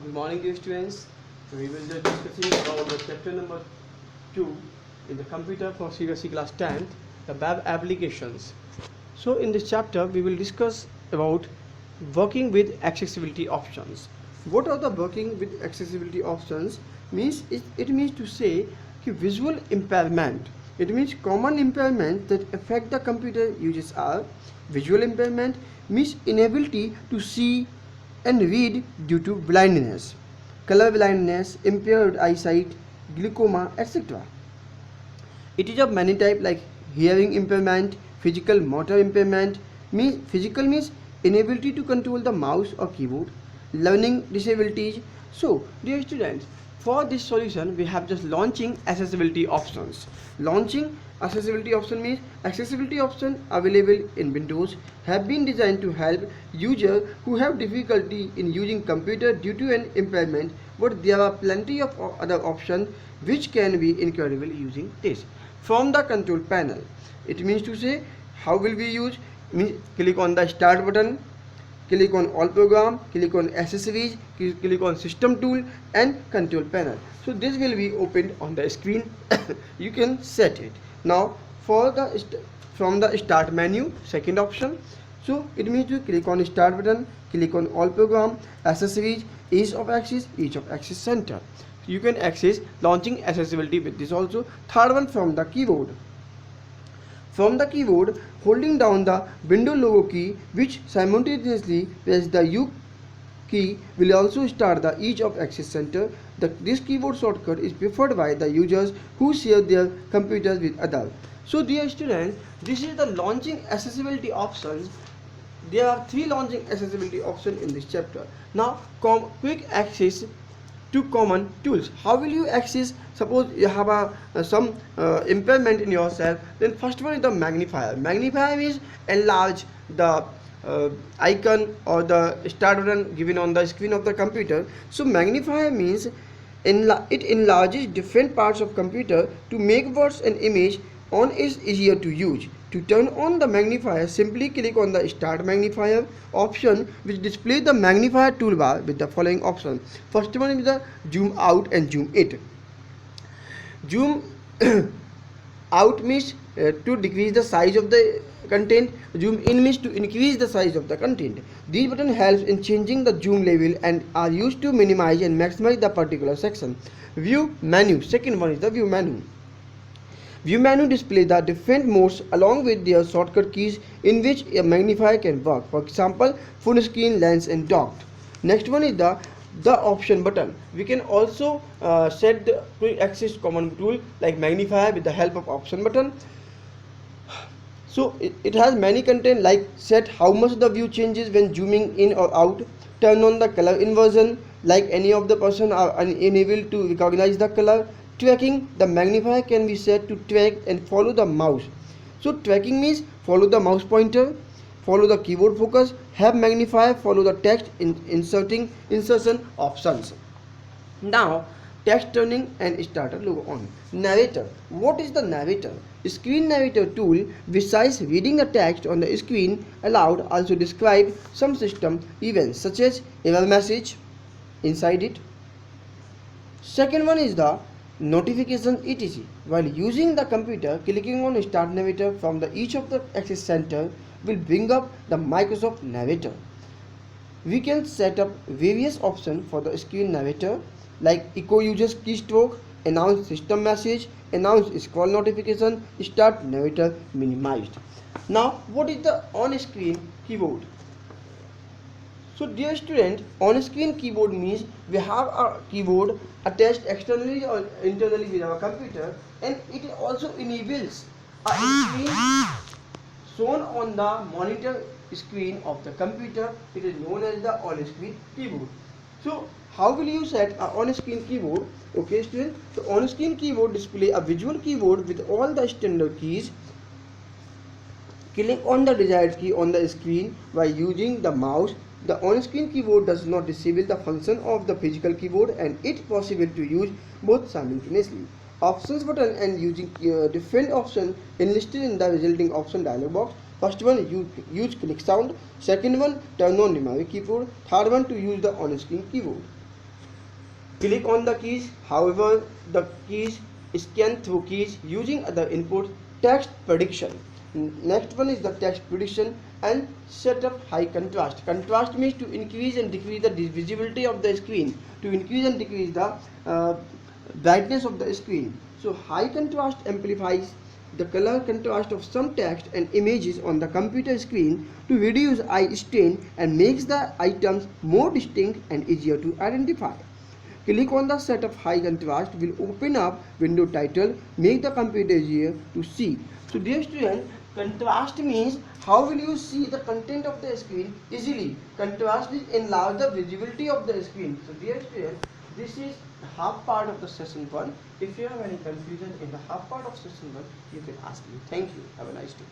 Good morning, dear students. So we will be discussing about the chapter number 2 in the computer for CBSE class 10th, the web applications. So in this chapter, we will discuss about working with accessibility options. What are the working with accessibility options? It means to say कि visual impairment. It means common impairment that affect the computer users are visual impairment means inability to see and read due to blindness, color blindness, impaired eyesight, glaucoma, etc. It is of many types like hearing impairment, physical motor impairment. Physical means inability to control the mouse or keyboard, learning disabilities. So, dear students, for this solution we have just launching accessibility options. Launching accessibility option means accessibility option available in Windows have been designed to help users who have difficulty in using computer due to an impairment, but there are plenty of other options which can be incredible using this. From the control panel, it means to say how will we use, means click on the start button, click on all program, click on accessories, click on system tool and control panel. So this will be opened on the screen. You can set it. Now for the from the start menu, second option, so it means to click on start button, click on all program, accessories, ease of access center. You can access launching accessibility with this also. Third one, from the keyboard. From the keyboard, holding down the window logo key, which simultaneously press the U key, will also start the ease of access center. This keyboard shortcut is preferred by the users who share their computers with others. So dear students, this is the launching accessibility options. There are 3 launching accessibility options in this chapter. Now quick access to common tools. How will you access? Suppose you have some impairment in yourself, then first one is the magnifier. Magnifier means enlarge the icon or the start button given on the screen of the computer. So magnifier means it enlarges different parts of computer to make words and image on is easier to use. To turn on the magnifier, simply click on the start magnifier option, which displays the magnifier toolbar with the following options. First one is the zoom out and zoom in. Zoom out means to decrease the size of the content. Zoom in means to increase the size of the content. These buttons help in changing the zoom level and are used to minimize and maximize the particular section. View menu. Second one is the view menu. View menu displays the different modes along with their shortcut keys in which a magnifier can work. For example, full screen, lens and docked. Next one is the option button. We can also set the quick access command tool like magnifier with the help of option button. So it has many content like set how much the view changes when zooming in or out, turn on the color inversion like any of the person are unable to recognize the color. Tracking, the magnifier can be set to track and follow the mouse. So tracking means follow the mouse pointer, follow the keyboard focus, have magnifier, follow the text insertion options. Now text turning and starter logo on. Narrator. What is the narrator? Screen narrator tool, besides reading the text on the screen aloud, also describe some system events such as error message inside it. Second one is the notification etc. While using the computer, clicking on start narrator from each of the access center will bring up the Microsoft narrator. We can set up various options for the screen narrator like echo users keystroke, announce system message, announce scroll notification, start narrator minimized. Now what is the on-screen keyboard? So dear student, on-screen keyboard means we have a keyboard attached externally or internally with our computer, and it also enables a screen shown on the monitor screen of the computer. It is known as the on-screen keyboard. So how will you set a on-screen keyboard? Okay student, so on-screen keyboard display a visual keyboard with all the standard keys. Click on the desired key on the screen while using the mouse. The on-screen keyboard does not disable the function of the physical keyboard and it's possible to use both simultaneously. Options button and using different options enlisted in the resulting option dialog box. First one, use click sound. Second one, turn on numeric keyboard. Third one, to use the on-screen keyboard. Click on the keys. However, the keys scan through keys using the input text prediction. Next one is the text prediction and set up high contrast. Contrast means to increase and decrease the visibility of the screen, to increase and decrease the brightness of the screen. So high contrast amplifies the color contrast of some text and images on the computer screen to reduce eye strain and makes the items more distinct and easier to identify. Click on the set of high contrast will open up window title, make the computer easier to see. So dear student, contrast means how will you see the content of the screen easily. Contrast is enlarge the visibility of the screen. So dear student, this is half part of the session 1. If you have any confusion in the half part of session 1, you can ask me. Thank you. Have a nice day.